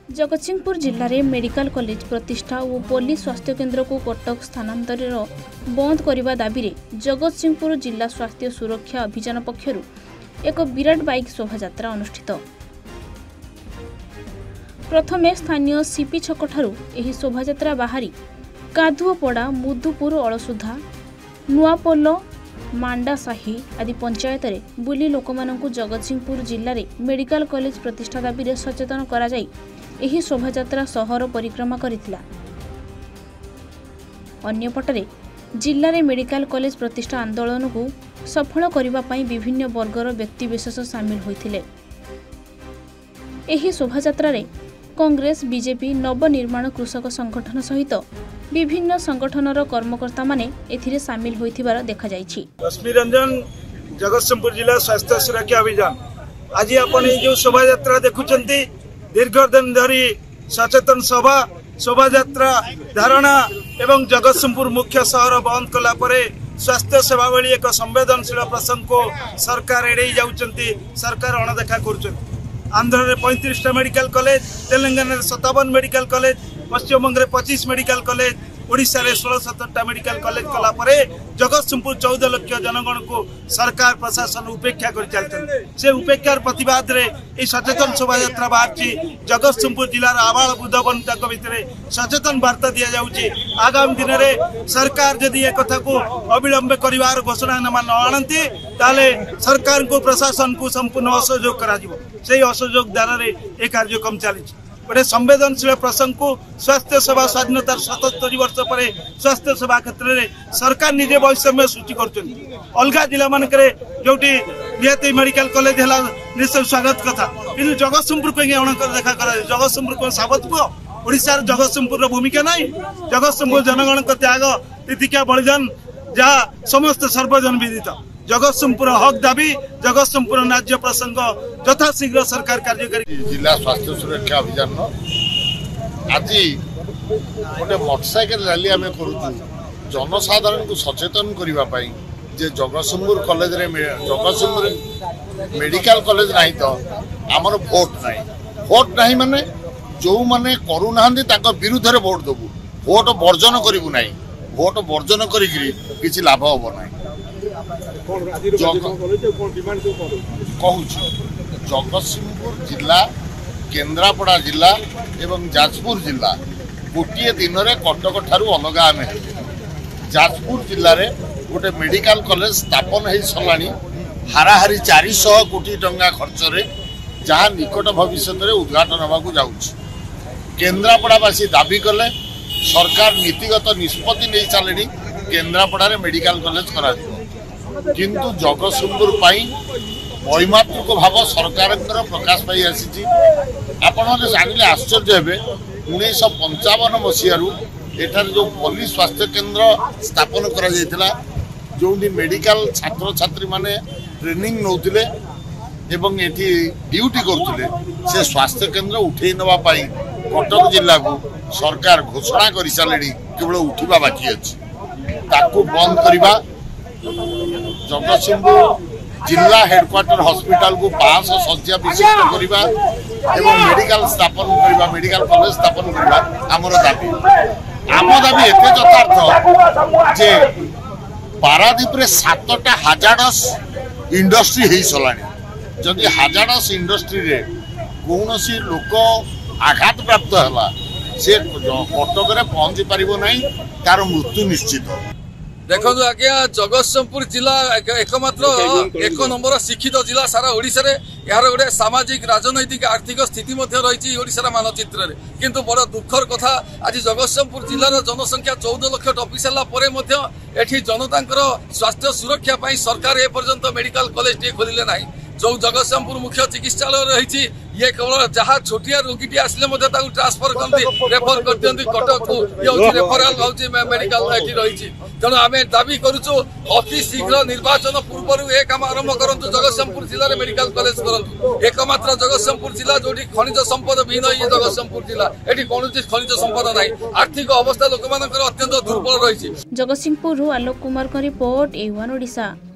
जगतसिंहपुर जिले में medical college प्रतिष्ठा और पुलिस स्वास्थ्य केन्द्र को कटक स्थानांतर बंद करने दाबी में जगतसिंहपुर जिला स्वास्थ्य सुरक्षा अभियान पक्षर एक विराट बाइक शोभायात्रा अनुष्ठित। प्रथमे स्थानीय सीपी छक ठारू एही शोभायात्रा बाहरी कादुओपड़ा, मुदुपुर, अलसुधा, नुआपोल, मांडासाही आदि पंचायत रे बुली लोकमानंकु जगतसिंहपुर जिले में मेडिकल कॉलेज प्रतिष्ठा दाबी रे सचेतन करा जाई एही शोभायात्रा सहर परिक्रमा करिथिला। अन्यपटरे जिले में मेडिकल कॉलेज प्रतिष्ठा आंदोलन को सफल करने पई विभिन्न वर्गर व्यक्तिविशेष सामिल होइथिले। एही शोभायात्रा रे कांग्रेस, बीजेपी, नवनिर्माण कृषक संगठन सहित विभिन्न संगठनर कर्मकर्ता माने एथिरे सामिल होइथिबार देखा जायछि। रश्मि रंजन, जगतसिंहपुर जिला स्वास्थ्य सुरक्षा अभियान आज आपण जो शोभायात्रा देखुचंती दीर्घ दिन धरी सचेतन सभा, शोभायात्रा, धारणा एवं जगतसिंहपुर मुख्य शहर बंद कला परे स्वास्थ्य सेवा भली एक संवेदनशील प्रसंग को सरकार एड़े जाउचंती, सरकार अणदेखा करुचंती। आंध्र में 35टा मेडिकल कॉलेज, तेलंगाना में 57 मेडिकल कॉलेज, पश्चिम बंग में 25 मेडिकल कॉलेज, ओडिशा रे 16-17टा मेडिकल कॉलेज कला परे जगतसिंहपुर 14 लाख जनगण को सरकार प्रशासन उपेक्षा कर चलते। से उपेक्षार प्रतिवाद रे ए सचेतन शोभायात्रा बाहर जगतसिंहपुर जिलार आबाल बुद्ध वनिता भितर सचेतन वार्ता दि जाउची। आगामी दिन में सरकार जदि ए कथा को अविलंब करिवार घोषणानामा न आणती ताले सरकार को प्रशासन को संपूर्ण असहयोग करा जिवो। से असहयोग द्वारा रे ए कार्यक्रम चली गोटे संवेदनशील प्रसंग को स्वास्थ्य सेवा स्वाधीनतार 77 वर्ष पर स्वास्थ्य सेवा क्षेत्र में सरकार निजे वैषम्य सृष्टि कर अलग जिला मानक जो निहती मेडिकल कॉलेज है निश्चय स्वागत कथा कि जगतसिंहपुर को देखा कर जगतसिंहपुर को साबत पुओ ओडिशार जगतसिंहपुर भूमिका नहीं। जगतसिंहपुर जनगण त्याग तिथिका बलिदान जहाँ समस्त सर्वजन विदित। जगतसिंहपुर हक दाबी, जगतसिंहपुर राज्य प्रसंग यथाशीघ्र सरकार कार्यकारी। जिला स्वास्थ्य सुरक्षा अभियान आज गोटे मोटरसाइकेल रैली आम करूँ जनसाधारण को सचेतन करने जे जगतसिंहपुर कॉलेज रे जगतसिंहपुर मेडिकल कॉलेज नहीं तो आमर भोट नहीं माने जो माने करूना विरुद्ध रे भोट देबू, भोट वर्जन करू ना, भोट वर्जन करी लाभ हम ना। जगतसिंहपुर जिला, केन्द्रापड़ा जिला एवं जाजपुर जिला गोटे दिन में कटक ठारू अलग आम जाजपुर जिले में गोटे मेडिकल कॉलेज स्थापन हो सारा हाराहारी 400 कोटी टंका खर्च रे जहाँ निकट भविष्य में उद्घाटन होगा जाऊँ। केन्द्रापड़ावासी दाबी कले सरकार नीतिगत निष्पत्ति नहीं सारे केन्द्रापड़ा मेडिकल कॉलेज करा किंतु जगतसिंहपुर वैमात्रिक भाव सरकार प्रकाश पाई आसी। आपण जानिले आश्चर्य हे 1955 मसीह एठार जो पुलिस स्वास्थ्य केन्द्र स्थापन करा जायतिला जो मेडिकल छात्र छात्री माने ट्रेनिंग नौतिले एवं एठी ड्यूटी करथिले से स्वास्थ्य केन्द्र उठे नवा पाई कटक जिला को सरकार घोषणा कर सारे केवल उठा बाकी अच्छी ताकू बंद करवा। जगतसिंहपुर जिला हेडक्वार्टर हॉस्पिटल को 500 शଯ୍ୟା विशिष्ट करवा एवं मेडिकल स्थापन करवा, मेडिकल कॉलेज स्थापन करवा आमर दाबी। आम दाबी एते यथार्थ जे पारादीप रे 7टा हाजार्डस इंडस्ट्री हो साराणी। जदि हाजार्डस इंडस्ट्री रे कौनसी लोक आघात प्राप्त है से कटक रे पहुंची पारिबो नहीं, तार मृत्यु निश्चित। देखो आज्ञा जगतसिंहपुर जिला एकमात्र 1 नंबर शिक्षित जिला सारा ओडिशा रे। यार गोटे सामाजिक, राजनैतिक, आर्थिक स्थिति रही ओडिशा मानचित्र रे। किंतु बड़ दुखर कथा आज जगतसिंहपुर जिलार जनसंख्या 14 लाख टपी सारा एठी जनता स्वास्थ्य सुरक्षा सरकार ए पर्यंत मेडिकल कॉलेज टे खोलिले नहीं। जो जगतसिंहपुर मुख्य चिकित्सालय रही ये केवल जहाँ छोटिया रोगी आसिले ट्रांसफर करती रेफर कर दिखती कटक को ये रेफराल मेडिकल रही। तेणु आम दाबी करुचु अति शीघ्र निर्वाचन पूर्व एक काम आरंभ करूँ जगतसिंहपुर जिले में मेडिकल कॉलेज करूँ। एकमात्र जगतसिंहपुर जिला जो खनिज संपद विहीन ये जगतसिंहपुर जिला ये कौन खनिज संपद ना। आर्थिक अवस्था लोक अत्यंत दुर्बल रही। जगतसिंहपुर आलोक कुमार का रिपोर्ट A1 ओडिशा।